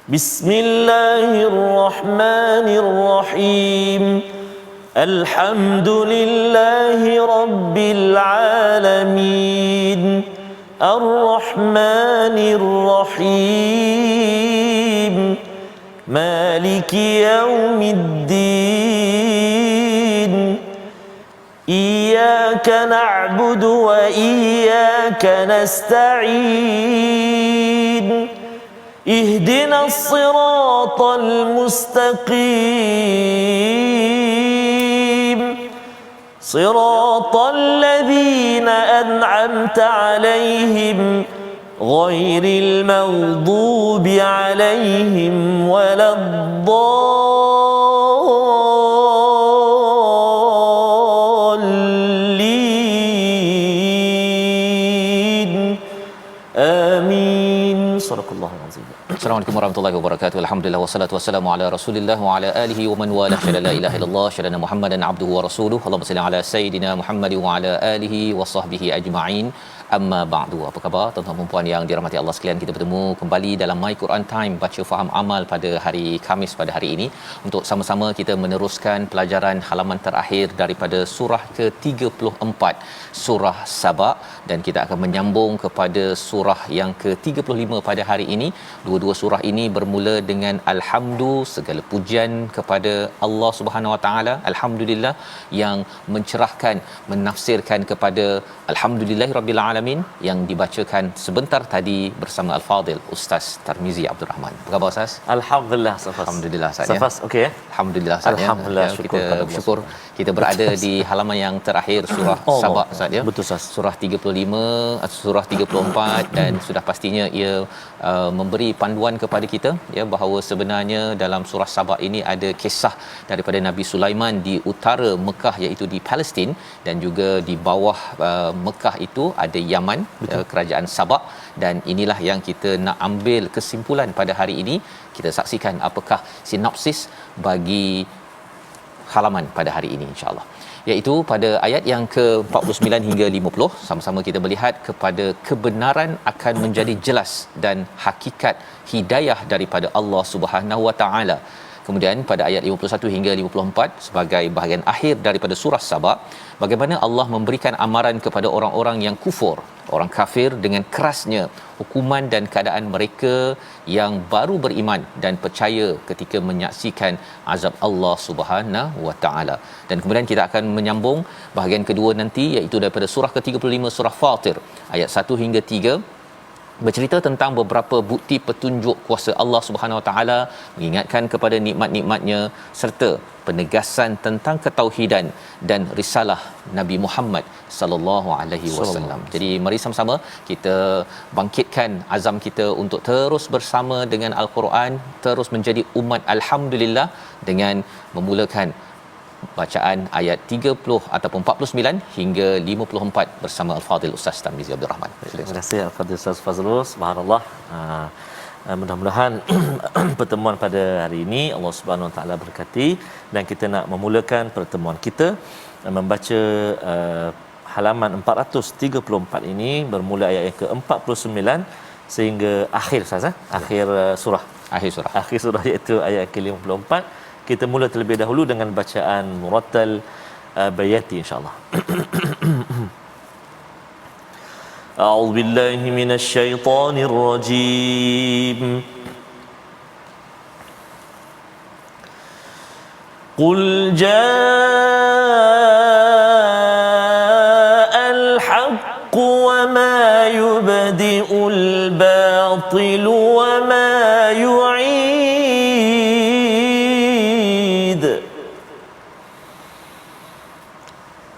Bismillahirrahmanirrahim. Alhamdulillahi rabbil alamin. Ar-Rahmanir Rahim. Maliki yaumiddin. Iyyaka na'budu wa iyyaka nasta'in. Ihdinas siratal mustaqim. Siratal ladzina an'amta 'alaihim ghairil maghdubi 'alaihim waladdallin. Amin. Sadaqallahul azim. Assalamualaikum warahmatullahi wabarakatuh. Alhamdulillah wassalatu wassalamu ala Rasulillah wa ala alihi wa man wala. Syada la ilaha illallah, syada Muhammadan abduhu wa rasuluhu. Allahumma salli ala sayidina Muhammad wa ala alihi wa sahbihi ajma'in. Amma ba'du. Apa khabar tuan-tuan dan puan yang dirahmati Allah sekalian? Kita bertemu kembali dalam My Quran Time, baca faham amal pada hari Khamis pada hari ini untuk sama-sama kita meneruskan pelajaran halaman terakhir daripada surah ke-34, surah Saba, dan kita akan menyambung kepada surah yang ke-35 pada hari ini. Dua-dua surah ini bermula dengan alhamdu, segala pujian kepada Allah Subhanahu Wa Taala. Alhamdulillah yang mencerahkan, menafsirkan kepada alhamdulillahirabbil alamin yang dibacakan sebentar tadi bersama Al-Fadil Ustaz Tarmizi Abdul Rahman. Apa khabar Ustaz? Alhamdulillah Safas. Alhamdulillah Ustaz. Safas okey ya. Alhamdulillah Ustaz. Alhamdulillah, ya. Kita bersyukur kita berada di halaman yang terakhir surah Saba Ustaz ya. Betul Ustaz. Surah 35, surah 34 dan sudah pastinya ia memberi panduan kepada kita ya bahawa sebenarnya dalam surah Saba ini ada kisah daripada Nabi Sulaiman di utara Mekah, iaitu di Palestin, dan juga di bawah Mekah itu ada Yaman, kerajaan Sabak, dan inilah yang kita nak ambil kesimpulan pada hari ini. Kita saksikan apakah sinopsis bagi halaman pada hari ini insya-Allah, iaitu pada ayat yang ke-49 hingga 50 sama-sama kita melihat kepada kebenaran akan menjadi jelas dan hakikat hidayah daripada Allah Subhanahu Wa Taala. Kemudian pada ayat 51 hingga 54 sebagai bahagian akhir daripada surah Saba, bagaimana Allah memberikan amaran kepada orang-orang yang kufur, orang kafir, dengan kerasnya hukuman dan keadaan mereka yang baru beriman dan percaya ketika menyaksikan azab Allah Subhanahu Wa Taala. Dan kemudian kita akan menyambung bahagian kedua nanti, iaitu daripada surah ke-35 surah Fatir ayat 1 hingga 3, bercerita tentang beberapa bukti petunjuk kuasa Allah Subhanahu Wa Taala, mengingatkan kepada nikmat-nikmatnya serta penegasan tentang ketauhidan dan risalah Nabi Muhammad sallallahu alaihi wasallam. Jadi mari sama-sama kita bangkitkan azam kita untuk terus bersama dengan Al-Quran, terus menjadi umat alhamdulillah dengan memulakan bacaan ayat 30 ataupun 49 hingga 54 bersama Al-Fadil Ustaz Tarmizi Abdul Rahman. Terima kasih Al-Fadil Ustaz Fazrul. Subhanallah. Mudah-mudahan pertemuan pada hari ini Allah Subhanahu Wa Taala berkati, dan kita nak memulakan pertemuan kita membaca halaman 434 ini bermula ayat yang ke-49 sehingga akhir Ustaz, akhir surah. Akhir surah iaitu ayat ke-54. Kita mula terlebih dahulu dengan bacaan murattal bayati insya-Allah. A'udzu billahi minasy syaithanir rajim. Qul ja'al haqq wa ma yubdi'ul batil wa ma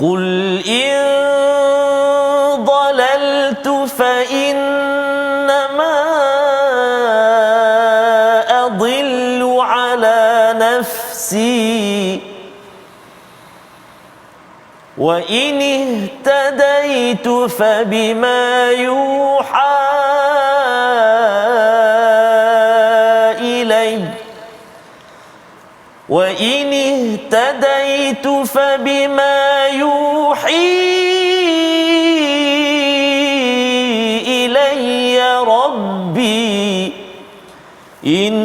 قل إن ضللت فإنما أضل على نفسي وإن اهتديت فبما يوحى إلي وإن اهتديت فبما يوحي إلي ربي إن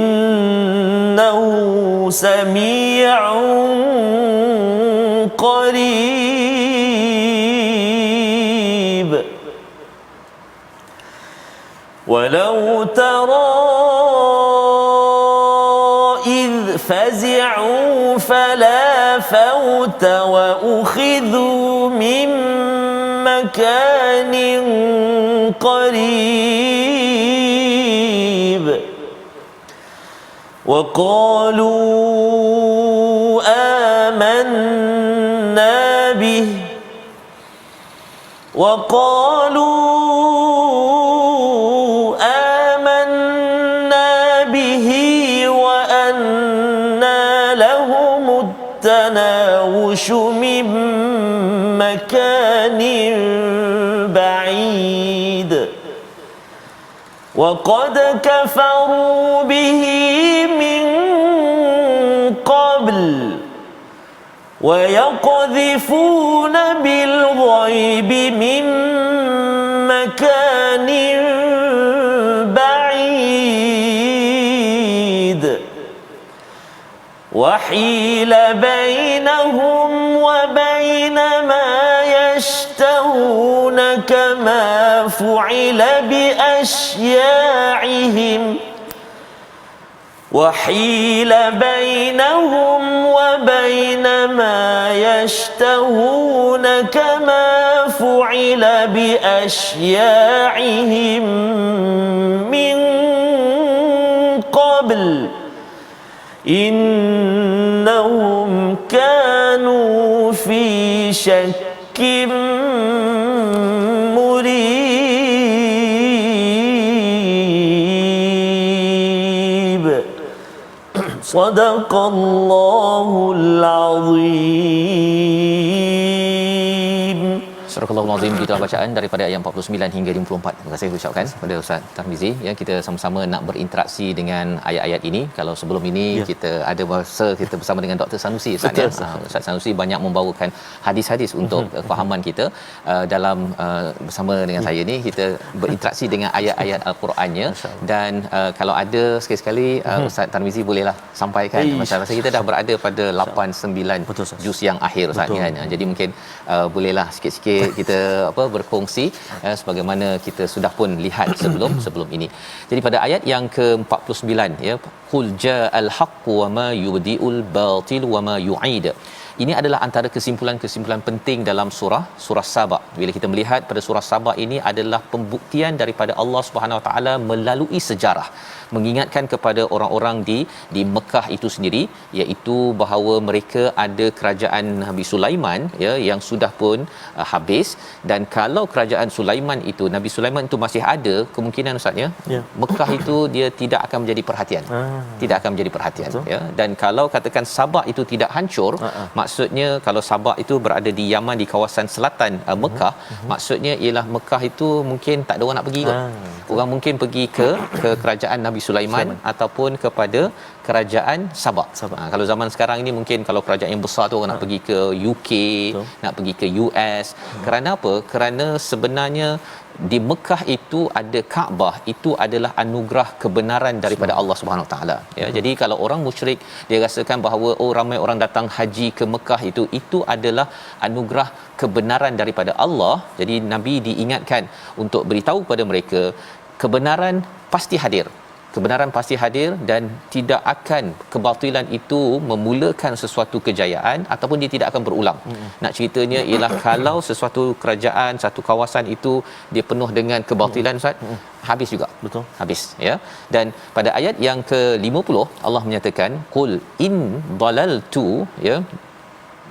سميع قريب ولو ترى إذ فزعوا فلا فوت وأخذوا من مكان قريب وقالوا آمنا به وأنى لهم التناوش من مكان بعيد وقد كفروا به من قبل ويقذفون بالغيب من مكان بعيد وحيل بينهم وبين ما يشتهون كما فعل بأشياعهم وحيل بينهم وبين ما يشتهون كما فعل بأشياعهم من قبل إنهم كانوا في شك مريب صدق الله العظيم. Surah Al-Azim, gitulah bacaan daripada ayat 49 hingga 54. Terima kasih ucapkan kepada Ustaz Tarmizi ya, kita sama-sama nak berinteraksi dengan ayat-ayat ini. Kalau sebelum ini kita ada masa kita bersama dengan Dr. Sanusi Ustaz ya. Ustaz Sanusi banyak membawakan hadis-hadis untuk fahaman kita dalam bersama dengan saya ni kita berinteraksi dengan ayat-ayat Al-Qurannya dan kalau ada sekali-sekali Ustaz Tarmizi bolehlah sampaikan macam rasa kita dah berada pada 8 9 juz yang akhir Ustaz kan. Jadi mungkin bolehlah sikit-sikit kita berkongsi sebagaimana kita sudah pun lihat sebelum ini. Jadi pada ayat yang ke-49 ya, qul ja'al haqqu wa ma yubdi'ul batil wa ma yu'id. Ini adalah antara kesimpulan-kesimpulan penting dalam surah Saba. Bila kita melihat pada surah Saba ini adalah pembuktian daripada Allah Subhanahu Wa Taala melalui sejarah, mengingatkan kepada orang-orang di Mekah itu sendiri, iaitu bahawa mereka ada kerajaan Nabi Sulaiman ya yang sudah pun habis, dan kalau kerajaan Sulaiman itu Nabi Sulaiman itu masih ada, kemungkinan Ustaz ya, Mekah itu dia tidak akan menjadi perhatian. Tidak akan menjadi perhatian ya. Dan kalau katakan Sabah itu tidak hancur, maksudnya kalau Sabah itu berada di Yaman di kawasan selatan Mekah, maksudnya ialah Mekah itu mungkin tak ada orang nak pergi kot. Orang mungkin pergi ke kerajaan Nabi Sulaiman ataupun kepada kerajaan Sabah. Kalau zaman sekarang ini mungkin kalau kerajaan yang besar tu orang nak pergi ke UK, nak pergi ke US. Kerana apa? Kerana sebenarnya di Mekah itu ada Kaabah, itu adalah anugerah kebenaran daripada Allah Subhanahu Wa Taala ya. Jadi kalau orang musyrik dia rasakan bahawa ramai orang datang haji ke Mekah, itu adalah anugerah kebenaran daripada Allah. Jadi Nabi diingatkan untuk beritahu kepada mereka kebenaran pasti hadir. Kebenaran pasti hadir dan tidak akan kebatilan itu memulakan sesuatu kejayaan ataupun dia tidak akan berulang. Nak ceritanya ialah kalau sesuatu kerajaan, satu kawasan itu dia penuh dengan kebatilan Ustaz, habis juga. Betul. Habis ya. Dan pada ayat yang ke-50 Allah menyatakan qul in dalaltu ya,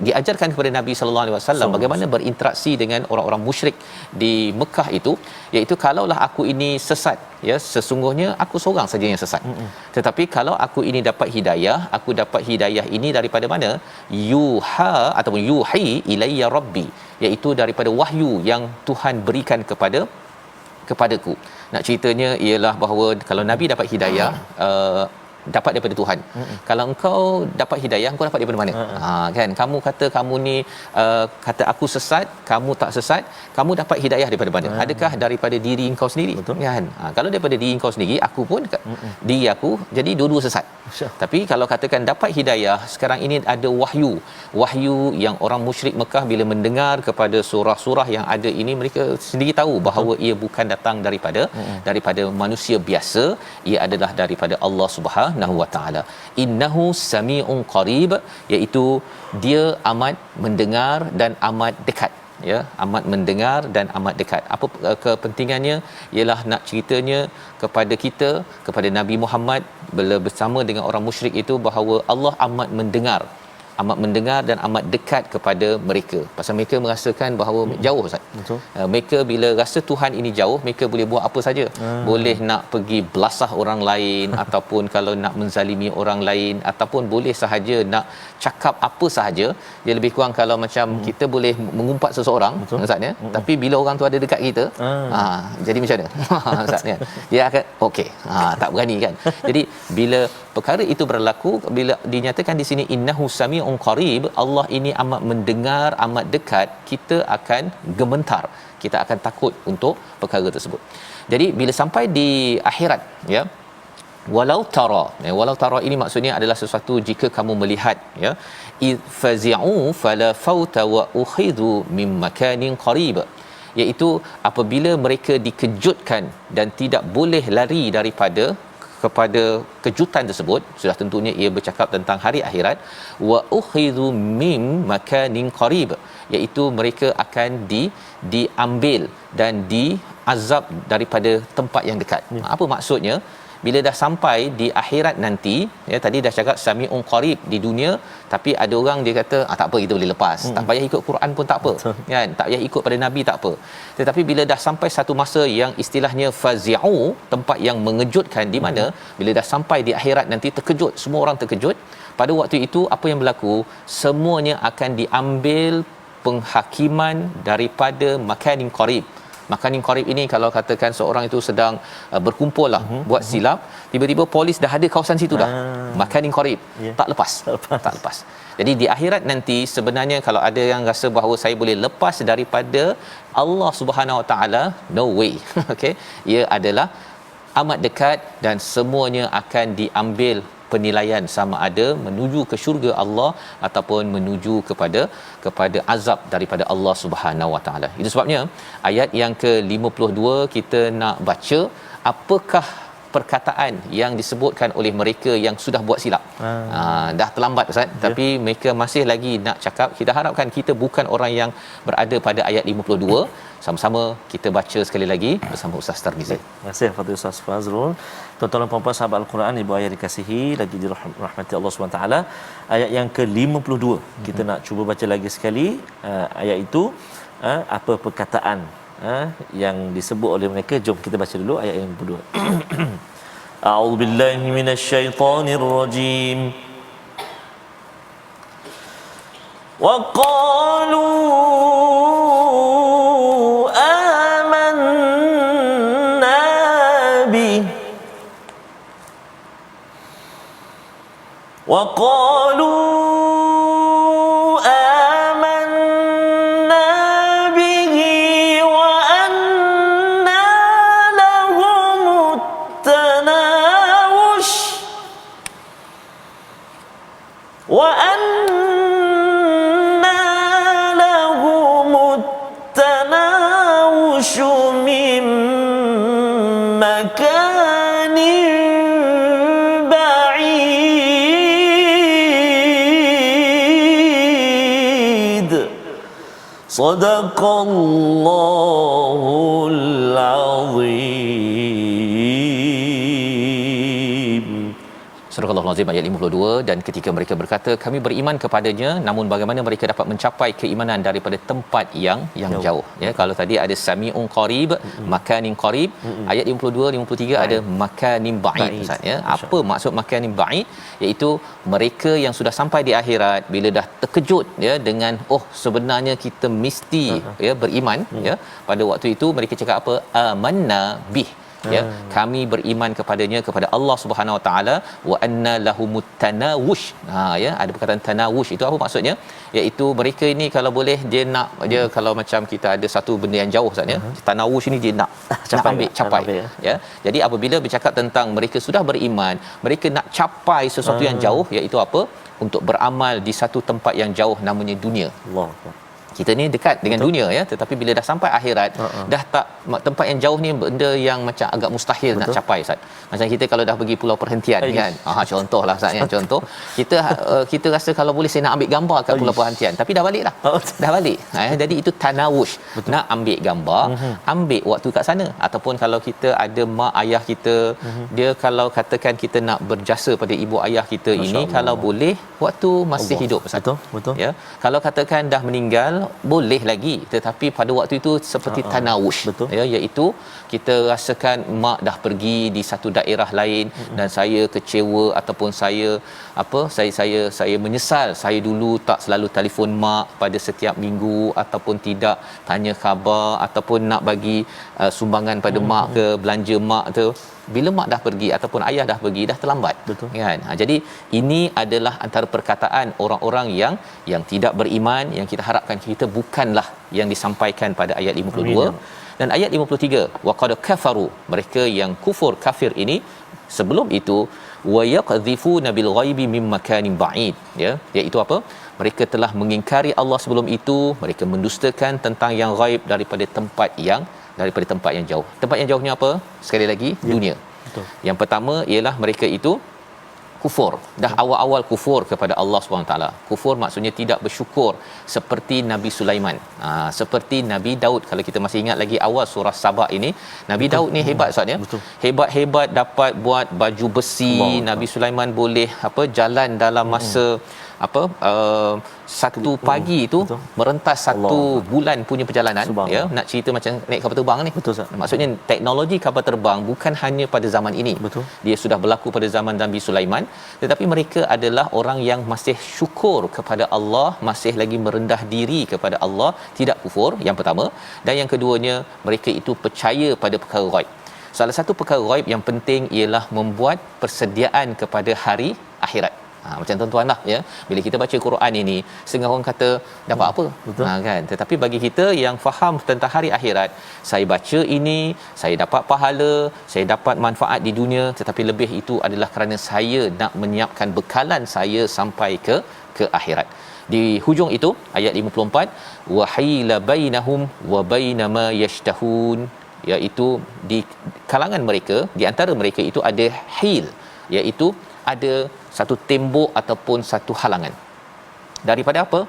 diajarkan kepada Nabi sallallahu alaihi wasallam bagaimana berinteraksi dengan orang-orang musyrik di Mekah itu, iaitu kalaulah aku ini sesat ya, sesungguhnya aku seorang saja yang sesat. Tetapi kalau aku ini dapat hidayah, aku dapat hidayah ini daripada mana? Yuha ataupun yuhi ilayya rabbi, iaitu daripada wahyu yang Tuhan berikan kepadaku. Nak ceritanya ialah bahawa kalau Nabi dapat hidayah, dapat daripada Tuhan. Kalau engkau dapat hidayah, engkau dapat daripada mana? Kan kamu kata kamu ni kata aku sesat, kamu tak sesat, kamu dapat hidayah daripada mana? Adakah daripada diri engkau sendiri? Betul. Kan? Kalau daripada diri engkau sendiri, aku pun diri aku, jadi dua-dua sesat. Tapi kalau katakan dapat hidayah, sekarang ini ada wahyu yang orang musyrik Mekah bila mendengar kepada surah-surah yang ada ini, mereka sendiri tahu bahawa ia bukan datang daripada manusia biasa, ia adalah daripada Allah Subhanahu Wa Taala. Innahu sami'un qarib, iaitu dia amat mendengar dan amat dekat, ya, amat mendengar dan amat dekat. Apa kepentingannya? Ialah nak ceritanya kepada kita, kepada Nabi Muhammad bila bersama dengan orang musyrik itu, bahawa Allah amat mendengar dan amat dekat kepada mereka. Pasal mereka merasakan bahawa jauh, Ustaz. Betul. Mereka bila rasa Tuhan ini jauh, mereka boleh buat apa saja. Boleh nak pergi belasah orang lain ataupun kalau nak menzalimi orang lain, ataupun boleh sahaja nak cakap apa sahaja. Dia lebih kurang kalau macam kita boleh mengumpat seseorang, Ustaz, ya. Tapi bila orang tu ada dekat kita, jadi macam mana? Ustaz, ya. Dia akan okey. Tak berani kan. Jadi bila perkara itu berlaku, bila dinyatakan di sini innahu sami'un qarib, Allah ini amat mendengar, amat dekat, kita akan gemetar, kita akan takut untuk perkara tersebut. Jadi bila sampai di akhirat, ya, walau tara ini maksudnya adalah sesuatu jika kamu melihat, ya, fazi'u fala fauta wa ukhidhu min makanin qarib, iaitu apabila mereka dikejutkan dan tidak boleh lari kepada kejutan tersebut. Sudah tentunya ia bercakap tentang hari akhirat. Wa ukhidhu mim makanin qarib, iaitu mereka akan diambil dan diazab daripada tempat yang dekat. Apa maksudnya? Bila dah sampai di akhirat nanti, ya, tadi dah cakap sami'un qarib di dunia, tapi ada orang dia kata tak apa, kita boleh lepas, tak payah ikut Quran pun tak apa, kan, tak payah ikut pada nabi tak apa. Tetapi bila dah sampai satu masa yang istilahnya fazi'u, tempat yang mengejutkan, di mana bila dah sampai di akhirat nanti terkejut, semua orang terkejut. Pada waktu itu apa yang berlaku? Semuanya akan diambil penghakiman daripada makanin qarib. Makanin qarib ini kalau katakan seorang itu sedang berkumpul lah, buat silap, tiba-tiba polis dah ada kawasan situ dah. Makanin qarib, tak lepas. Jadi di akhirat nanti sebenarnya kalau ada yang rasa bahawa saya boleh lepas daripada Allah Subhanahu Wa Taala, no way. Okey, ia adalah amat dekat dan semuanya akan diambil penilaian sama ada menuju ke syurga Allah ataupun menuju kepada azab daripada Allah Subhanahu Wa Taala. Itu sebabnya ayat yang ke-52 kita nak baca apakah perkataan yang disebutkan oleh mereka yang sudah buat silap. Dah terlambat, Ustaz, tapi mereka masih lagi nak cakap. Kita harapkan kita bukan orang yang berada pada ayat 52. Sama-sama kita baca sekali lagi bersama Ustaz Tarmizi. Terima kasih kepada Ustaz Fazrul. Tuan-tuan dan puan-puan sahabat Al-Quran, ibu ayah dikasihi lagi dirahmati Allah SWT. Ayat yang ke-52 kita nak cuba baca lagi sekali. Ayat itu apa perkataan yang disebut oleh mereka. Jom kita baca dulu ayat yang kedua. A'udzubillahi minasyaitonirrajim. Wa qalu amanna bi wa qalu Sadaqallahul Azim. Surah Al-Azim ayat 52. Dan ketika mereka berkata kami beriman kepadanya, namun bagaimana mereka dapat mencapai keimanan daripada tempat yang jauh, ya. Kalau tadi ada sami'un qarib, makanin qarib, ayat 52 53 ada makanin ba'id, Ustaz, ya. Apa maksud makanin ba'id? Iaitu mereka yang sudah sampai di akhirat bila dah terkejut, ya, dengan sebenarnya kita mesti ya beriman, ya. Pada waktu itu mereka cakap apa? Amanna bih. ya, kami beriman kepadanya, kepada Allah Subhanahu Wa Taala, wa anna lahumut tanawush. Ya, ada perkataan tanawush, itu apa maksudnya? Iaitu mereka ini kalau boleh dia nak dia kalau macam kita ada satu benda yang jauh Ustaz ya, tanawush ni dia nak capai ya. Jadi apabila bercakap tentang mereka sudah beriman, mereka nak capai sesuatu yang jauh, iaitu apa? Untuk beramal di satu tempat yang jauh, namanya dunia. Allah. Kita ni dekat dengan dunia ya, tetapi bila dah sampai akhirat, dah tak, tempat yang jauh ni benda yang macam agak mustahil nak capai Ustaz. Macam kita kalau dah pergi pulau perhentian kan, contohlah Ustaz ya, contoh kita rasa kalau boleh saya nak ambil gambar kat pulau perhentian, tapi dah balik dah. Dah balik. Jadi itu tanawush, nak ambil gambar, ambil waktu kat sana. Ataupun kalau kita ada mak ayah kita, dia kalau katakan kita nak berjasa pada ibu ayah kita ini, kalau boleh waktu masih hidup Ustaz. Betul. Ya. Kalau katakan dah meninggal, boleh lagi, tetapi pada waktu itu seperti tanawush ya, iaitu kita rasakan mak dah pergi di satu daerah lain, dan saya kecewa ataupun saya menyesal saya dulu tak selalu telefon mak pada setiap minggu, ataupun tidak tanya khabar, ataupun nak bagi sumbangan pada mak ke, belanja mak tu. Bila mak dah pergi ataupun ayah dah pergi, dah terlambat. Betul. Kan? Jadi ini adalah antara perkataan orang-orang yang tidak beriman, yang kita harapkan kita bukanlah yang disampaikan pada ayat 52. Amin. Dan ayat 53, waqad kafaru, mereka yang kufur kafir ini sebelum itu, wa yaqdhifuna bil ghaibi mim makanin ba'id, ya, iaitu apa? Mereka telah mengingkari Allah sebelum itu, mereka mendustakan tentang yang ghaib daripada tempat yang jauh. Tempat yang jauhnya apa? Sekali lagi, dunia. Betul. Yang pertama ialah mereka itu kufur. Dah awal-awal kufur kepada Allah SWT. Kufur maksudnya tidak bersyukur, seperti Nabi Sulaiman. Seperti Nabi Daud. Kalau kita masih ingat lagi awal surah Sabah ini, Nabi Daud ni hebat Ustaz ya. Hebat-hebat dapat buat baju besi. Nabi Sulaiman boleh jalan dalam masa satu pagi itu merentas satu bulan punya perjalanan. Ya, nak cerita macam naik kapal terbang ni. Betul, Sah. Maksudnya teknologi kapal terbang bukan hanya pada zaman ini. Betul. Dia sudah berlaku pada zaman Nabi Sulaiman, tetapi mereka adalah orang yang masih syukur kepada Allah, masih lagi merendah diri kepada Allah, tidak kufur, yang pertama. Dan yang keduanya, mereka itu percaya pada perkara ghaib. Salah satu perkara ghaib yang penting ialah membuat persediaan kepada hari akhirat. Macam tuan-tuan lah ya, bila kita baca Quran ini, setengah orang kata dapat apa? Kan, tetapi bagi kita yang faham tentang hari akhirat, saya baca ini, saya dapat pahala, saya dapat manfaat di dunia, tetapi lebih itu adalah kerana saya nak menyiapkan bekalan saya sampai ke akhirat. Di hujung itu ayat 54, wa hila bainahum wa bainama yashtahun, iaitu di kalangan mereka, di antara mereka itu ada hil, iaitu ada satu tembok ataupun satu halangan daripada apa?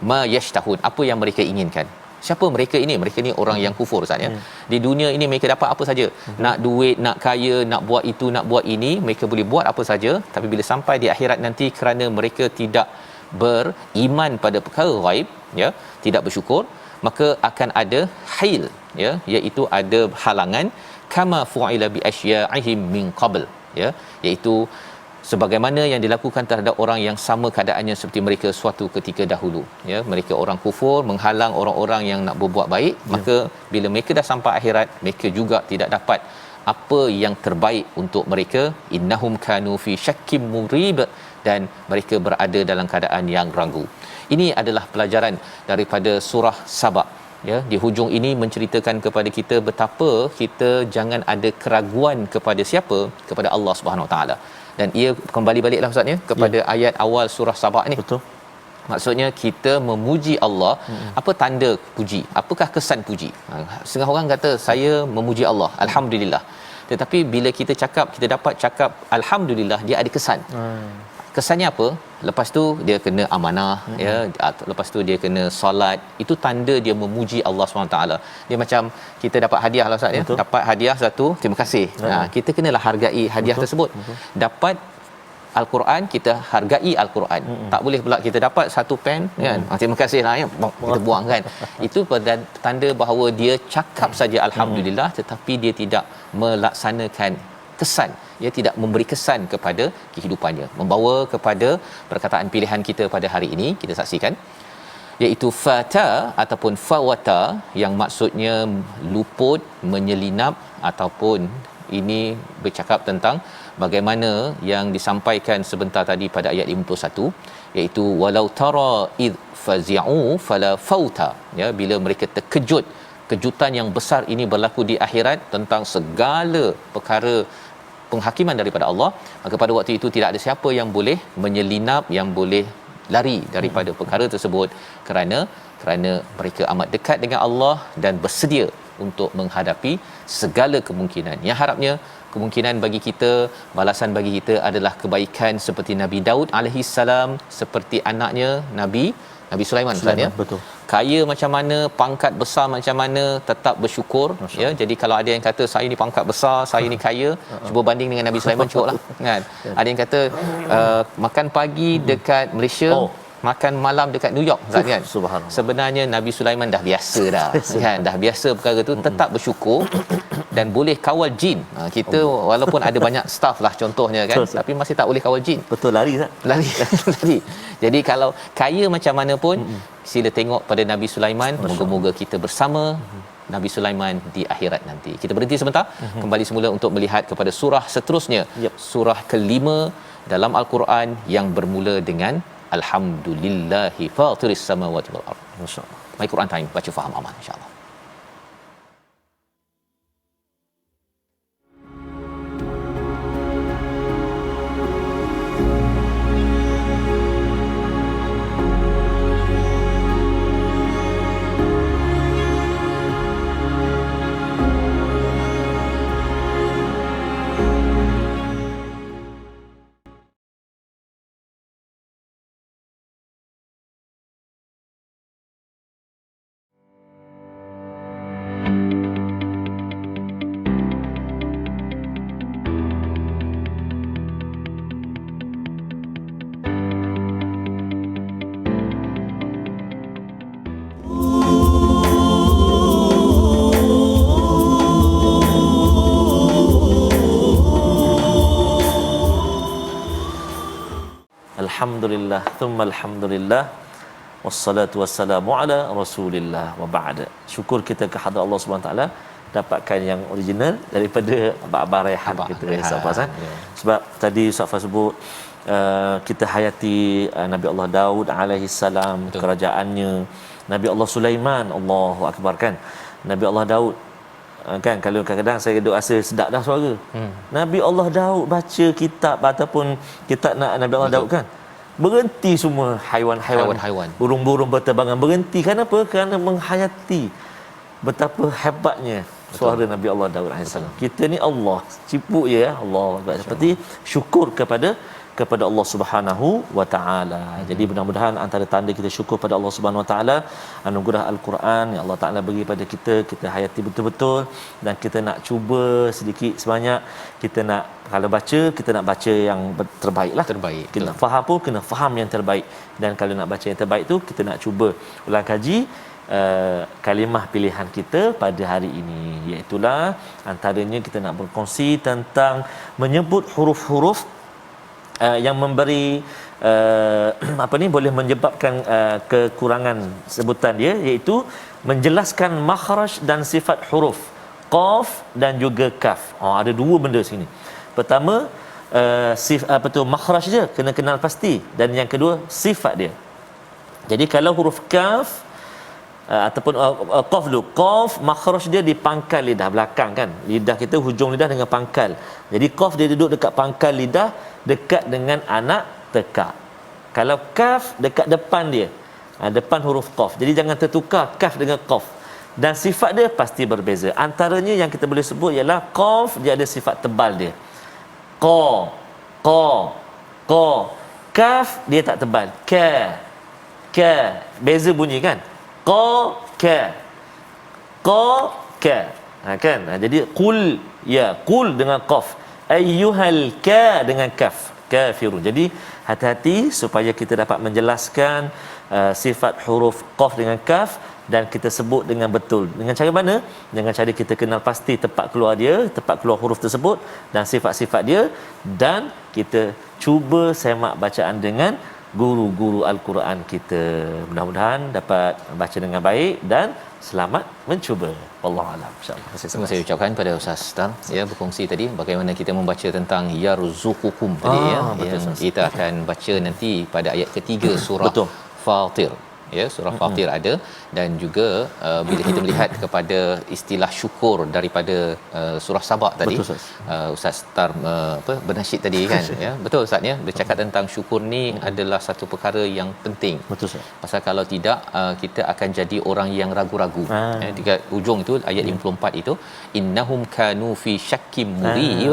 Ma yashtahun, apa yang mereka inginkan. Siapa mereka ini? Mereka ni orang yang kufur Ustaz ya. Di dunia ini mereka dapat apa saja. Nak duit, nak kaya, nak buat itu, nak buat ini, mereka boleh buat apa saja, tapi bila sampai di akhirat nanti, kerana mereka tidak beriman pada perkara ghaib ya, tidak bersyukur, maka akan ada hail ya, iaitu ada halangan, kama fu'ila bi asya'ihim min qabl ya, iaitu sebagaimana yang dilakukan terhadap orang yang sama keadaannya seperti mereka suatu ketika dahulu ya. Mereka orang kufur menghalang orang-orang yang nak berbuat baik, maka bila mereka dah sampai akhirat, mereka juga tidak dapat apa yang terbaik untuk mereka. Innahum kanu fi syakkim murib, dan mereka berada dalam keadaan yang ragu. Ini adalah pelajaran daripada surah Sabah ya. Di hujung ini menceritakan kepada kita betapa kita jangan ada keraguan kepada siapa? Kepada Allah Subhanahu Wa Taala. Dan ia kembali baliklah Ustaz ya kepada ayat awal surah Sabah ni. Betul. Maksudnya kita memuji Allah. Apa tanda puji? Apakah kesan puji? Setengah orang kata saya memuji Allah, alhamdulillah. Tetapi bila kita dapat cakap alhamdulillah, dia ada kesan. Kesannya apa? Lepas tu dia kena amanah ya, lepas tu dia kena solat. Itu tanda dia memuji Allah SWT. Dia macam kita dapat hadiah lah Ustaz ya. Dapat hadiah satu, terima kasih. Kita kenalah hargai hadiah tersebut. Dapat Al-Quran, kita hargai Al-Quran. Tak boleh pula kita dapat satu pen kan, terima kasih lah ya, kita buang kan. Itu tanda bahawa dia cakap saja alhamdulillah, tetapi dia tidak melaksanakan kesan, dia tidak memberi kesan kepada kehidupannya. Membawa kepada perkataan pilihan kita pada hari ini, kita saksikan iaitu fata ataupun fawata, yang maksudnya luput, menyelinap, ataupun ini bercakap tentang bagaimana yang disampaikan sebentar tadi pada ayat 51, iaitu walau tara id fazi'u fala fauta, ya, bila mereka terkejut, kejutan yang besar ini berlaku di akhirat tentang segala perkara penghakiman daripada Allah, maka pada waktu itu tidak ada siapa yang boleh menyelinap, yang boleh lari daripada perkara tersebut, kerana mereka amat dekat dengan Allah dan bersedia untuk menghadapi segala kemungkinan. Yang harapnya kemungkinan bagi kita, balasan bagi kita adalah kebaikan seperti Nabi Daud alaihi salam, seperti anaknya Nabi Sulaiman, Ustaz, ya. Betul. Kaya macam mana, pangkat besar macam mana, tetap bersyukur, ya. Jadi kalau ada yang kata saya ni pangkat besar, saya ni kaya, cuba banding dengan Nabi Sulaiman, cukuplah, kan. Ada yang kata makan pagi dekat Malaysia, makan malam dekat New York, Ustaz, kan. Sebenarnya Nabi Sulaiman dah biasa dah, kan, dah biasa perkara tu, tetap bersyukur dan boleh kawal jin. Kita walaupun ada banyak staff lah contohnya, kan, tapi masih tak boleh kawal jin. Betul, lari tak? Lari. Jadi kalau kaya macam mana pun, sila tengok pada Nabi Sulaiman. Moga-moga kita bersama Nabi Sulaiman di akhirat nanti. Kita berhenti sebentar, kembali semula untuk melihat kepada surah seterusnya. Surah kelima dalam Al-Quran yang bermula dengan Alhamdulillahi fatiris samawati wal ardh. Masya-Allah. My Quran Time, baca faham aman, insya-Allah. Alhamdulillah, thumma alhamdulillah, wassalatu wassalamu ala rasulillah, wa ba'da. Syukur kita kepada Allah Subhanahu taala dapatkan yang original daripada Abah Raihan kita, Ustaz. Sebab tadi Ustaz Fah sebut kita hayati Nabi Allah Daud alaihi salam, kerajaannya. Nabi Allah Sulaiman, Allahu akbar, kan. Nabi Allah Daud, kan, kalau kadang-kadang saya duk rasa sedap dah suara. Nabi Allah Daud baca kitab ataupun kitab Nabi Allah Daud, kan, berhenti semua haiwan-haiwan, burung-burung berterbangan berhenti. Kenapa? Kerana menghayati betapa hebatnya suara Nabi Allah Daud AS. Kita ni Allah ciput je, ya Allah. Seperti syukur kepada Allah Subhanahu wa taala. Jadi mudah-mudahan antara tanda kita syukur pada Allah Subhanahu wa taala, anugerah Al-Quran yang Allah Taala bagi pada kita, kita hayati betul-betul, dan kita nak cuba sedikit sebanyak, kita nak, kalau baca, kita nak baca yang terbaiklah. Kita nak faham pun kena faham yang terbaik, dan kalau nak baca yang terbaik tu, kita nak cuba ulang kaji kalimah pilihan kita pada hari ini, iaitulah antaranya kita nak berkongsi tentang menyebut huruf-huruf yang memberi boleh menyebabkan kekurangan sebutan dia, iaitu menjelaskan makhraj dan sifat huruf qaf dan juga kaf. Ada dua benda sini. Pertama, makhraj dia kena kenal pasti, dan yang kedua sifat dia. Jadi kalau huruf kaf ataupun qaf dulu, qaf makhraj dia di pangkal lidah belakang, kan, lidah kita hujung lidah dengan pangkal. Jadi qaf dia duduk dekat pangkal lidah, dekat dengan anak tekak. Kalau kaf dekat depan dia, depan huruf qaf. Jadi jangan tertukar kaf dengan qaf. Dan sifat dia pasti berbeza. Antaranya yang kita boleh sebut ialah qaf dia ada sifat tebal dia, qa. Kaf dia tak tebal, ka. Beza bunyi, kan, qa ka, kan. Jadi qul, ya, qul dengan qaf, ayyuhal ka dengan kaf, kafirun. Jadi hati-hati supaya kita dapat menjelaskan sifat huruf qaf dengan kaf, dan kita sebut dengan betul. Dengan cara mana? Dengan cara kita kenal pasti tempat keluar dia, tempat keluar huruf tersebut dan sifat-sifat dia, dan kita cuba semak bacaan dengan guru-guru al-Quran kita. Mudah-mudahan dapat baca dengan baik dan selamat mencuba. Wallahu a'lam. Insya-Allah. Terima kasih ucapkan pada Ustaz Star ya, berkongsi tadi bagaimana kita membaca tentang yarzuqukum tadi betul, yang kita akan baca nanti pada ayat ketiga surah Betul. Fatir. Ya, surah Fatir ada, dan juga bila kita melihat kepada istilah syukur daripada surah Sabah tadi, Betul, Ustaz. Ustaz Star bernasyid tadi kan ya, betul Ustaz ya, bercakap tentang syukur ni adalah satu perkara yang penting. Betul, Ustaz. Pasal kalau tidak kita akan jadi orang yang ragu-ragu. Dekat ujung itu ayat 54 itu, innahum kanu fi syakkim murib,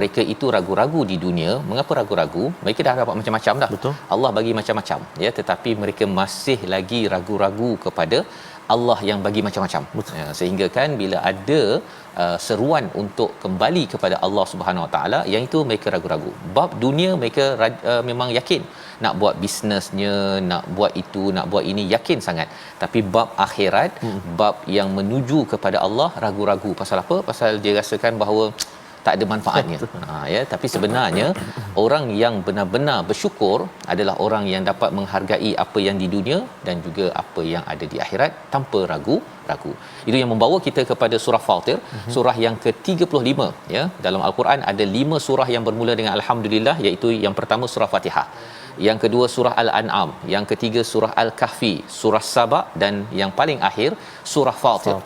mereka itu ragu-ragu di dunia. Mengapa ragu-ragu? Mereka dah dapat macam-macam dah. Betul. Allah bagi macam-macam ya, tetapi mereka masih lagi ragu-ragu kepada Allah yang bagi macam-macam. Ya, sehingga kan bila ada seruan untuk kembali kepada Allah Subhanahu Wa Taala, yang itu mereka ragu-ragu. Bab dunia mereka memang yakin nak buat bisnesnya, nak buat itu, nak buat ini, yakin sangat. Tapi bab akhirat, bab yang menuju kepada Allah, ragu-ragu. Pasal apa? Pasal dia rasakan bahawa tak ada manfaatnya. Ya, tapi sebenarnya orang yang benar-benar bersyukur adalah orang yang dapat menghargai apa yang di dunia dan juga apa yang ada di akhirat tanpa ragu-ragu. Itu yang membawa kita kepada surah Fatir, surah yang ke-35 ya. Dalam al-Quran ada 5 surah yang bermula dengan alhamdulillah, iaitu yang pertama surah Fatihah, yang kedua surah Al-An'am, yang ketiga surah Al-Kahfi, surah Sabah, dan yang paling akhir surah Fatir.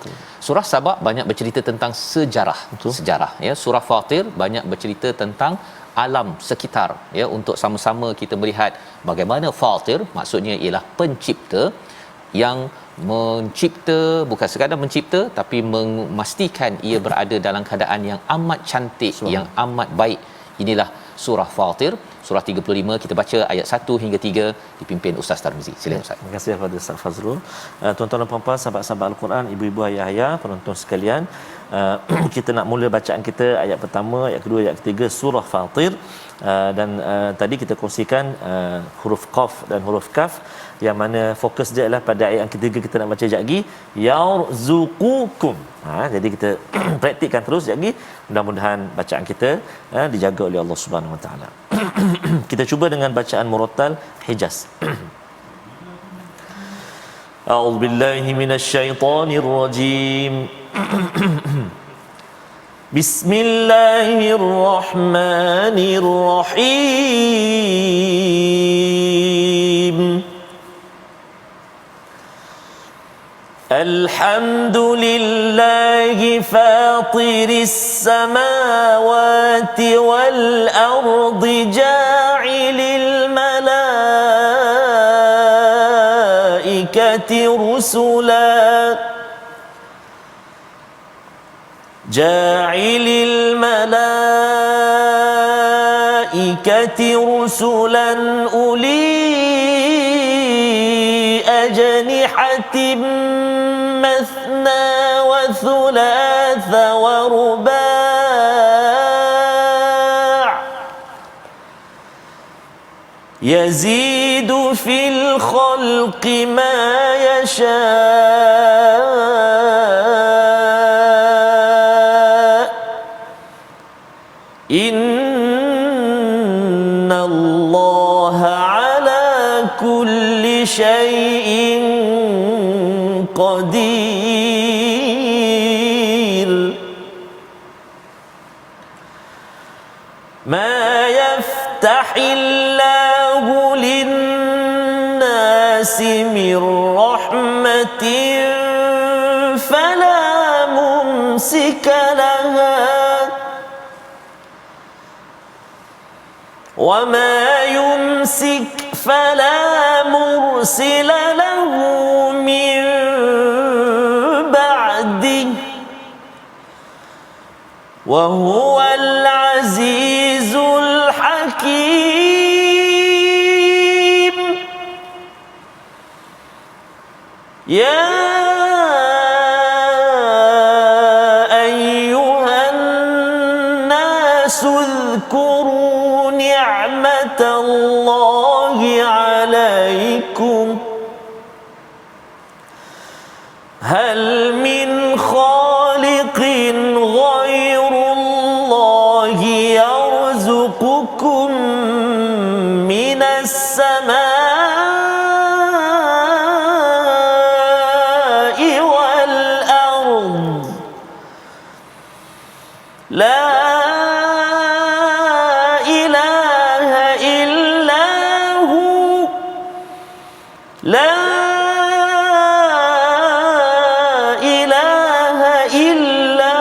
Surah Sabah banyak bercerita tentang sejarah. Betul. Sejarah ya. Surah Fatir banyak bercerita tentang alam sekitar ya, untuk sama-sama kita melihat bagaimana Fatir maksudnya ialah pencipta, yang mencipta, bukan sekadar mencipta tapi memastikan ia berada dalam keadaan yang amat cantik, yang amat baik. Inilah surah Fatir, surah 35. Kita baca ayat 1 hingga 3 dipimpin Ustaz Tarmizi. Silakan Ustaz. Terima kasih kepada Ustaz Fazrul. Tuan-tuan dan puan-puan, sahabat-sahabat Al-Quran, ibu-ibu, ayah-ayah, penonton sekalian, kita nak mula bacaan kita ayat pertama, ayat kedua, ayat ketiga surah Fatir. Dan tadi kita kongsikan huruf Qaf dan huruf Kaf, yang mana fokus dia adalah pada ayat yang ketiga. Kita nak baca sekejap lagi, yarzuqukum. Jadi kita praktikkan terus sekejap lagi. Mudah-mudahan bacaan kita dijaga oleh Allah Subhanahu Wa Taala. Kita cuba dengan bacaan murattal Hijaz. A'udzu billahi minasy syaithanir rajim. Bismillahirrahmanirrahim. الحمد لله فاطر السماوات والأرض جاعل الملائكة رسلا أولي أجنحة مثنى وثلاث ورباع يزيد في الخلق ما يشاء إن الله على كل شيء قدير ما يفتح الله للناس من رحمة فلا ممسك لها وما يمسك فلا مرسل له من بعده وهو العزيز الحكيم يا أيها الناس اذكروا نعمة الله عليكم هل من خالق غير الله يرزقكم من السماء لا إله إلا هو لا إله إلا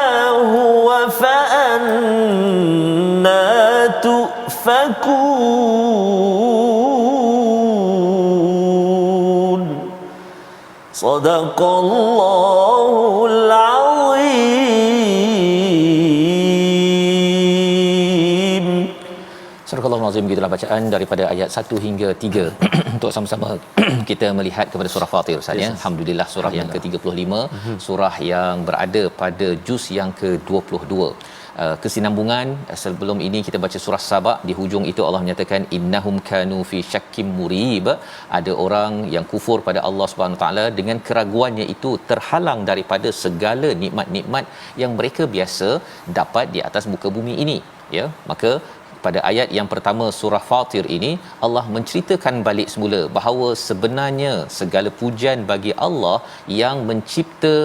هو فأنا تؤفكون صدق الله العظيم. Surah Al-Azim, gitulah bacaan daripada ayat 1 hingga 3 untuk sama-sama kita melihat kepada surah Fatir Ustaz ya. Alhamdulillah, surah yang ke-35, surah yang berada pada juz yang ke-22. Kesinambungan sebelum ini kita baca surah Saba, di hujung itu Allah menyatakan innahum kanu fi syakkim murib, ada orang yang kufur pada Allah Subhanahu taala dengan keraguannya itu terhalang daripada segala nikmat-nikmat yang mereka biasa dapat di atas muka bumi ini ya. Maka pada ayat yang pertama surah Fatir ini Allah menceritakan balik semula bahawa sebenarnya segala pujian bagi Allah yang mencipta,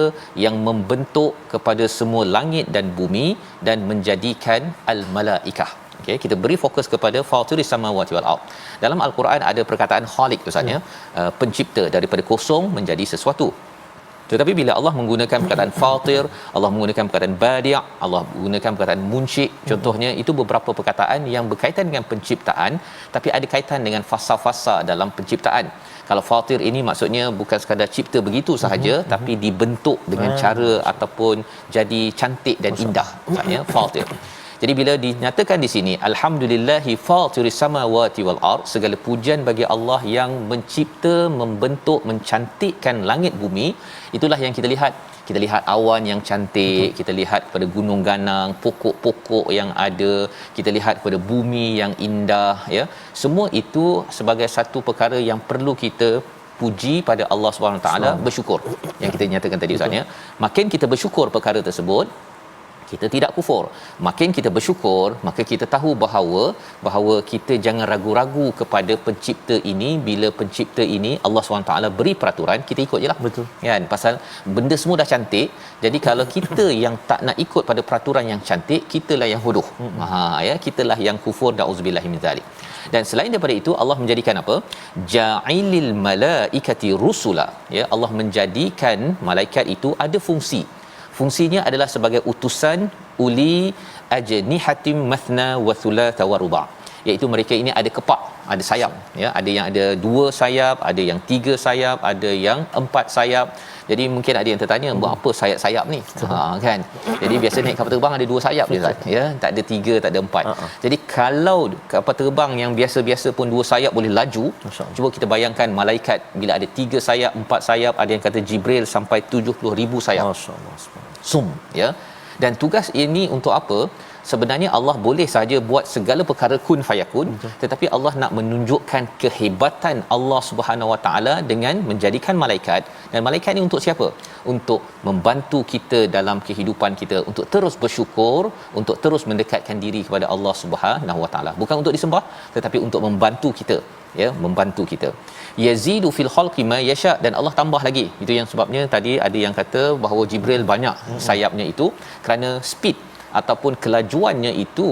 yang membentuk kepada semua langit dan bumi dan menjadikan al-malaikah. Okey, kita beri fokus kepada Fatiris samawati wal ard. Dalam al-Quran ada perkataan khaliq tu saja, pencipta daripada kosong menjadi sesuatu. Tetapi bila Allah menggunakan perkataan fatir, Allah menggunakan perkataan badi', Allah menggunakan perkataan munsyi', contohnya itu beberapa perkataan yang berkaitan dengan penciptaan tapi ada kaitan dengan fasa-fasa dalam penciptaan. Kalau fatir ini maksudnya bukan sekadar cipta begitu sahaja tapi dibentuk dengan cara ataupun jadi cantik dan indah. Maksudnya fatir. Jadi bila dinyatakan di sini alhamdulillahi fatiris samawati wal ard, segala pujian bagi Allah yang mencipta, membentuk, mencantikkan langit bumi, itulah yang kita lihat. Kita lihat awan yang cantik, kita lihat pada gunung ganang, pokok-pokok yang ada, kita lihat pada bumi yang indah ya. Semua itu sebagai satu perkara yang perlu kita puji pada Allah Subhanahu taala, bersyukur. Yang kita nyatakan tadi Ustaz ya. Makin kita bersyukur perkara tersebut, kita tidak kufur. Makin kita bersyukur, maka kita tahu bahawa kita jangan ragu-ragu kepada pencipta ini. Bila pencipta ini Allah SWT beri peraturan, kita ikut jelah. Betul. Kan? Pasal benda semua dah cantik. Jadi kalau kita yang tak nak ikut pada peraturan yang cantik, kitalah yang bodoh. Ya, kitalah yang kufur, dauzubillahi min zalik. Dan selain daripada itu Allah menjadikan apa? Ja'ilil malaikati rusula. Ya, Allah menjadikan malaikat itu ada fungsi. Fungsinya adalah sebagai utusan uli ajnihatim mathna wa thulatha wa ruba', iaitu mereka ini ada kepak, ada sayap ya, ada yang ada 2 sayap, ada yang 3 sayap, ada yang 4 sayap. Jadi mungkin ada yang tertanya, buat apa sayap-sayap ni? Kan. Jadi biasa naik kapal terbang ada 2 sayap je Ustaz ya, tak ada 3, tak ada 4. Jadi kalau kapal terbang yang biasa-biasa pun 2 sayap boleh laju, cuba kita bayangkan malaikat bila ada 3 sayap, 4 sayap, ada yang kata Jibril sampai 70,000 sayap. Masya-Allah. Sum ya. Dan tugas ini untuk apa? Sebenarnya Allah boleh saja buat segala perkara kun fayakun, tetapi Allah nak menunjukkan kehebatan Allah Subhanahu Wa Taala dengan menjadikan malaikat. Dan malaikat ini untuk siapa? Untuk membantu kita dalam kehidupan kita, untuk terus bersyukur, untuk terus mendekatkan diri kepada Allah Subhanahu Wa Taala. Bukan untuk disembah, tetapi untuk membantu kita ya, membantu kita. Yazidu fil khalqi ma yasha, dan Allah tambah lagi. Itu yang sebabnya tadi ada yang kata bahawa Jibril banyak sayapnya itu kerana speed ataupun kelajuannya itu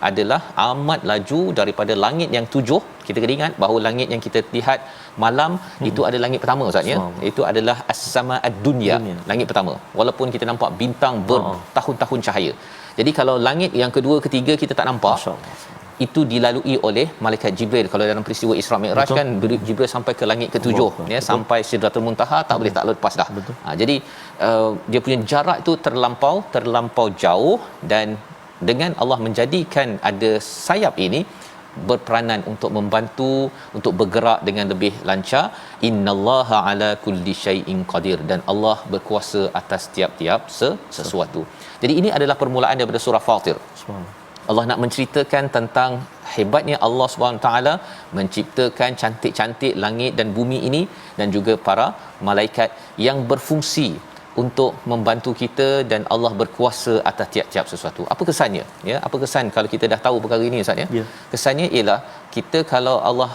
adalah amat laju daripada langit yang 7. Kita kena ingat bahawa langit yang kita lihat malam itu ada langit pertama Ustaz ya. Itu adalah as-sama ad-dunya, langit pertama. Walaupun kita nampak bintang bertahun-tahun cahaya. Jadi kalau langit yang kedua, ketiga kita tak nampak, itu dilalui oleh malaikat Jibril. Kalau dalam peristiwa Isra Mi'raj kan Jibril sampai ke langit ke-7 ya, sampai Sidratul Muntaha, tak boleh tak lepas dah. Jadi dia punya jarak itu terlampau jauh, dan dengan Allah menjadikan ada sayap ini berperanan untuk membantu untuk bergerak dengan lebih lancar. Innallaha ala kulli syai'in qadir, dan Allah berkuasa atas tiap-tiap sesuatu. Jadi ini adalah permulaan daripada surah Fatir. Allah nak menceritakan tentang hebatnya Allah SWT menciptakan cantik-cantik langit dan bumi ini, dan juga para malaikat yang berfungsi untuk membantu kita dan Allah berkuasa atas tiap-tiap sesuatu. Apa kesannya? Ya, apa kesan kalau kita dah tahu perkara ini Ustaz ya? Ya. Kesannya ialah kita kalau Allah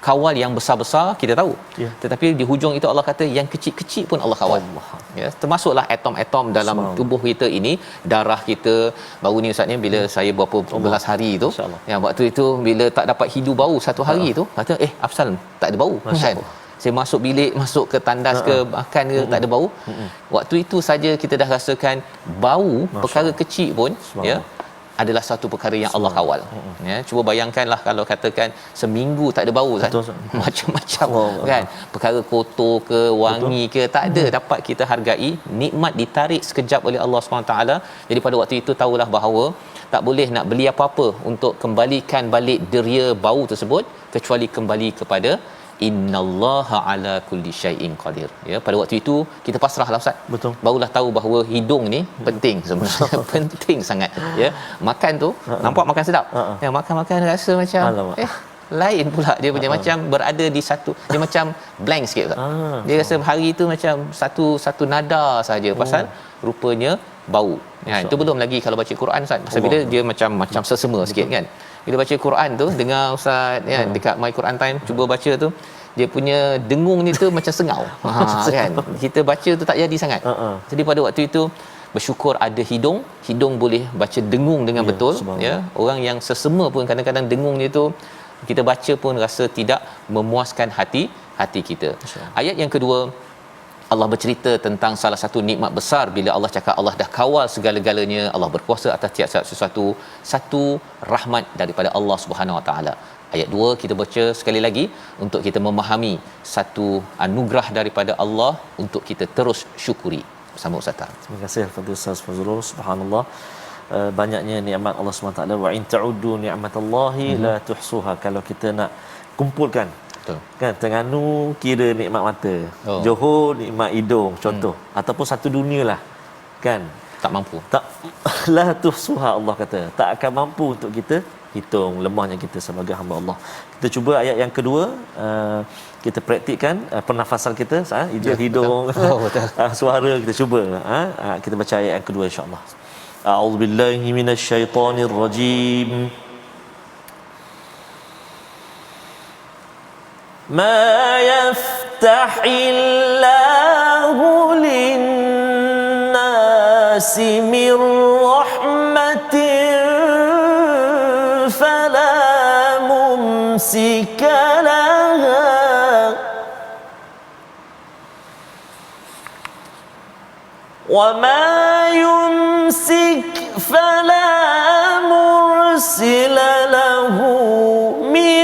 kawal yang besar-besar kita tahu. Ya. Tetapi di hujung itu Allah kata yang kecil-kecil pun Allah kawal. Allah. Ya, termasuklah atom-atom dalam tubuh kita ini, darah kita. Baru ni Ustaz ni bila saya berapa belas hari tu, yang waktu itu bila tak dapat hidu bau satu hari tu, kata Afsal tak ada bau kan. Saya masuk bilik, masuk ke tandas ke makan ke tak ada bau. Waktu itu saja kita dah rasakan bau perkara kecil pun ya adalah satu perkara yang Allah kawal. Ya, cuba bayangkanlah kalau katakan seminggu tak ada bau macam-macam kan. Perkara kotor ke wangi ke tak ada dapat kita hargai, nikmat ditarik sekejap oleh Allah SWT. Jadi pada waktu itu tahulah bahawa tak boleh nak beli apa-apa untuk kembalikan balik deria bau tersebut kecuali kembali kepada innallaha ala kulli syai'in qadir. Ya, pada waktu itu kita pasrahlah Ustaz. Betul. Barulah tahu bahawa hidung ni penting sebenarnya. Penting sangat ya. Makan tu nampak makan sedap. Ya, makan rasa macam lain pula dia punya macam berada di satu, dia macam blank sikit Ustaz. Dia rasa hari tu macam satu nada saja pasal rupanya bau. Ya, itu belum lagi kalau baca Quran Ustaz. Pasal bila dia macam sesama sikit kan. Bila baca Quran tu dengar Ustaz ya dekat My Quran Time cuba baca tu, dia punya dengung ni tu macam sengau. Kan. Kita baca tu tak jadi sangat. Jadi pada waktu itu bersyukur ada hidung boleh baca dengung dengan betul ya. Orang yang sesama pun kadang-kadang dengung dia tu kita baca pun rasa tidak memuaskan hati kita. Ayat yang kedua Allah bercerita tentang salah satu nikmat besar bila Allah cakap Allah dah kawal segala-galanya, Allah berkuasa atas tiap-tiap sesuatu, satu rahmat daripada Allah Subhanahu Wa Taala. Ayat 2 kita baca sekali lagi untuk kita memahami satu anugerah daripada Allah untuk kita terus syukuri. Bersama Ustaz Tar. Terima kasih kepada Ustaz Fazrul. Subhanallah, banyaknya nikmat Allah SWT. Wa in ta'uddu ni'matallahi la tuhsuha. Kalau kita nak kumpulkan, betul kan, Terengganu kira nikmat mata, Johor nikmat hidung contoh, ataupun satu dunia lah kan, tak mampu, tak la tuhsuha. Allah kata tak akan mampu untuk kita hitung lemahnya kita sebagai hamba Allah. Kita cuba ayat yang kedua, kita praktikkan pernafasan kita, hidung, suara kita cuba, kita baca ayat yang kedua insya-Allah. A'udzubillahi minasyaitonirrajim. ما يفتح الله للناس من رحمة فلا ممسك لها وما يمسك فلا مرسل له من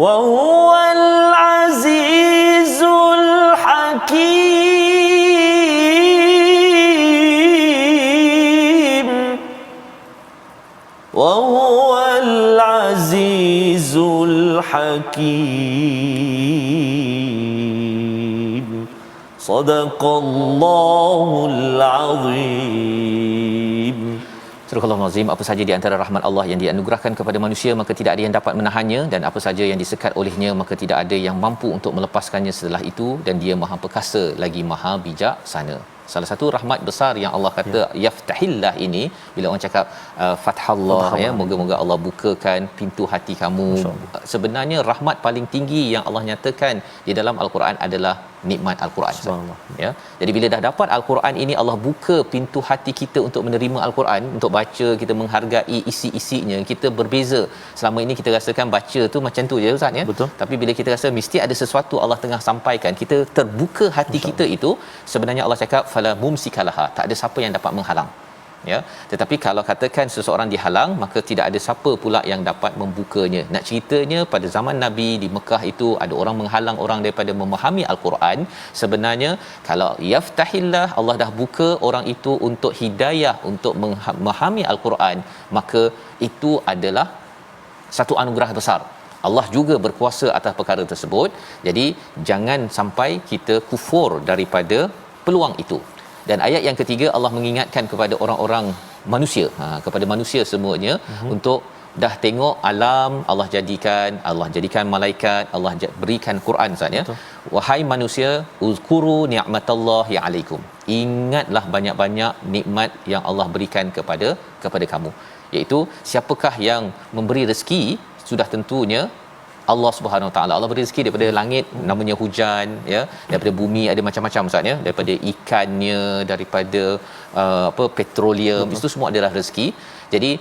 وهو العزيز الحكيم وهو العزيز الحكيم صدق الله العظيم. Surah Al-Azim, apa saja di antara rahmat Allah yang dianugerahkan kepada manusia maka tidak ada yang dapat menahannya, dan apa saja yang disekat olehnya maka tidak ada yang mampu untuk melepaskannya setelah itu, dan dia Maha Perkasa lagi Maha Bijaksana. Salah satu rahmat besar yang Allah kata yaftahillah ini, bila orang cakap fathallah ya, moga-moga Allah bukakan pintu hati kamu. Sebenarnya rahmat paling tinggi yang Allah nyatakan di dalam Al-Quran adalah nikmat Al-Quran. Ya. Jadi bila dah dapat Al-Quran ini, Allah buka pintu hati kita untuk menerima Al-Quran, untuk baca, kita menghargai isi-isinya. Kita berbeza. Selama ini kita rasakan baca tu macam tu je Ustaz ya. Betul. Tapi bila kita rasa mesti ada sesuatu Allah tengah sampaikan, kita terbuka hati kita itu, sebenarnya Allah cakap fala mumsikalaha, tak ada siapa yang dapat menghalang. Ya, tetapi kalau katakan seseorang dihalang, maka tidak ada siapa pula yang dapat membukanya. Nak ceritanya pada zaman Nabi di Mekah itu ada orang menghalang orang daripada memahami Al-Quran. Sebenarnya kalau yaftahillah, Allah dah buka orang itu untuk hidayah, untuk memahami Al-Quran, maka itu adalah satu anugerah besar. Allah juga berkuasa atas perkara tersebut. Jadi jangan sampai kita kufur daripada peluang itu. Dan ayat yang ketiga Allah mengingatkan kepada orang-orang manusia, kepada manusia semuanya untuk dah tengok alam Allah jadikan malaikat, Allah berikan Quran Ustaz ya. Wahai manusia, uzkuru ni'matallahi alaikum. Ingatlah banyak-banyak nikmat yang Allah berikan kepada kamu. Iaitu siapakah yang memberi rezeki, sudah tentunya Allah Subhanahu Wa Taala. Allah beri rezeki daripada langit, namanya hujan ya, daripada bumi ada macam-macam Ustaz ya, daripada ikannya, daripada petroleum, itu semua adalah rezeki. Jadi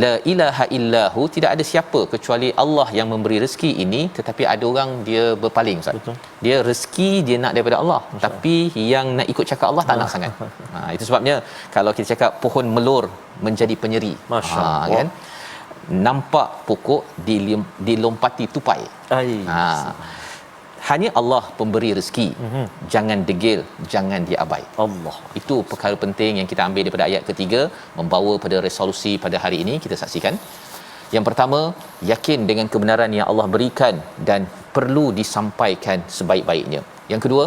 la ilaha illahu, tidak ada siapa kecuali Allah yang memberi rezeki ini. Tetapi ada orang dia berpaling Ustaz. Betul. Dia rezeki dia nak daripada Allah, tapi yang nak ikut cakap Allah tak nak sangat. Itu sebabnya kalau kita cakap pohon melur menjadi penyeri, kan, nampak pokok dilompati tupai. Hanya Allah pemberi rezeki. Jangan degil, jangan diabai. Allah. Itu perkara penting yang kita ambil daripada ayat ketiga, membawa pada resolusi pada hari ini. Kita saksikan. Yang pertama, yakin dengan kebenaran yang Allah berikan dan perlu disampaikan sebaik-baiknya. Yang kedua,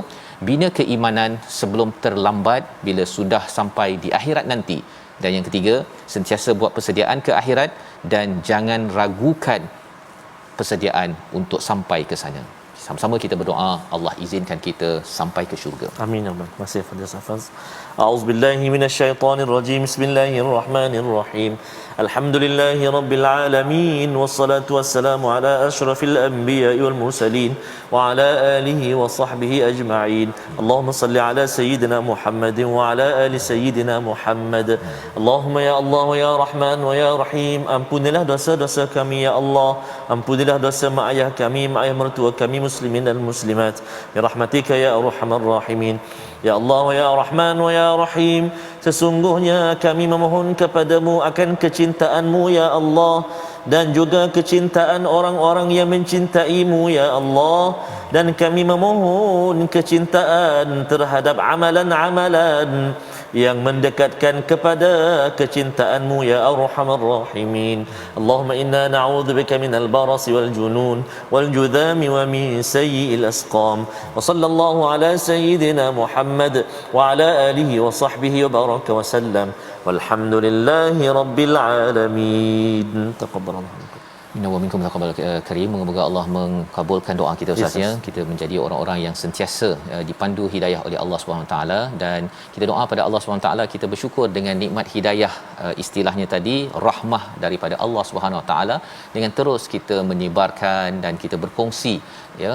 bina keimanan sebelum terlambat bila sudah sampai di akhirat nanti. Dan yang ketiga, sentiasa buat persediaan ke akhirat dan jangan ragukan persediaan untuk sampai ke sana. Sama-sama kita berdoa, Allah izinkan kita sampai ke syurga. Amin. Terima kasih Fadil Safaz. A'udzubillahi minasyaitonirrajim. Bismillahirrahmanirrahim. Alhamdulillahi rabbil alamin, wassalatu wassalamu ala asyrafil anbiya'i wal mursalin wa ala alihi wa sahbihi ajma'in. Allahumma salli ala sayyidina Muhammadin wa ala ali sayyidina Muhammad. Allahumma ya Allah wa ya Rahman wa ya Rahim, ampunilah dosa-dosa kami ya Allah, ampunilah dosa mak ayah kami, mak ayah mertua kami, muslimin dan muslimat, bi rahmatika ya arhamar rahimin. Ya Allah wa ya Rahman wa ya Rahim, sesungguhnya kami memohon kepadamu akan kecintaanmu ya Allah, dan juga kecintaan orang-orang yang mencintaimu ya Allah, dan kami memohon kecintaan terhadap amalan-amalan yang mendekatkan kepada kecintaanmu ya arhamar rahimin. Allahumma inna na'udzubika minal barasi wal junun wal judhami wa min sayyi'il asqam. Wa sallallahu ala sayyidina Muhammad wa ala alihi wa sahbihi wa baraka wa sallam. Walhamdulillahi rabbil alamin. Taqabbalallahu minkum. Inna wa minkum taqabbal karim. Moga-moga Allah mengabulkan doa kita Ustaz ya. Kita menjadi orang-orang yang sentiasa dipandu hidayah oleh Allah Subhanahu taala, dan kita doa pada Allah Subhanahu taala, kita bersyukur dengan nikmat hidayah, istilahnya tadi rahmah daripada Allah Subhanahu taala, dengan terus kita menyebarkan dan kita berkongsi ya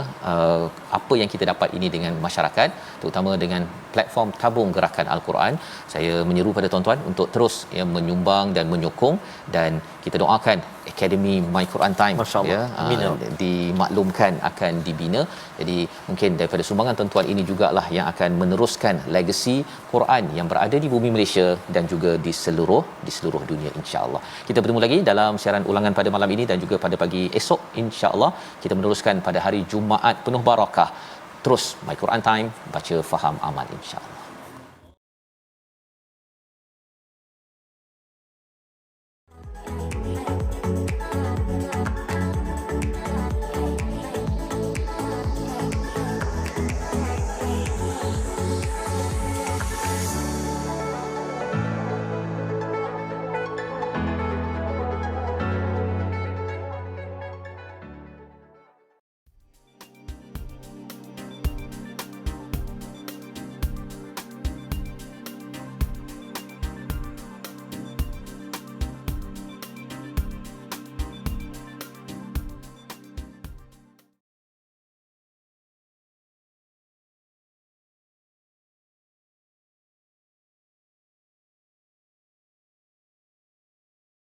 apa yang kita dapat ini dengan masyarakat, terutama dengan platform tabung gerakan Al-Quran. Saya menyeru pada tuan-tuan untuk terus ya menyumbang dan menyokong, dan kita doakan Akademi My Quran Time ya dimaklumkan akan dibina. Jadi mungkin daripada sumbangan tuan-tuan ini jugalah yang akan meneruskan legasi Quran yang berada di bumi Malaysia dan juga di seluruh dunia insya-Allah. Kita bertemu lagi dalam siaran ulangan pada malam ini dan juga pada pagi esok insya-Allah. Kita meneruskan pada hari Jumaat penuh barakah. Terus My Quran Time, baca, faham, amal insya-Allah.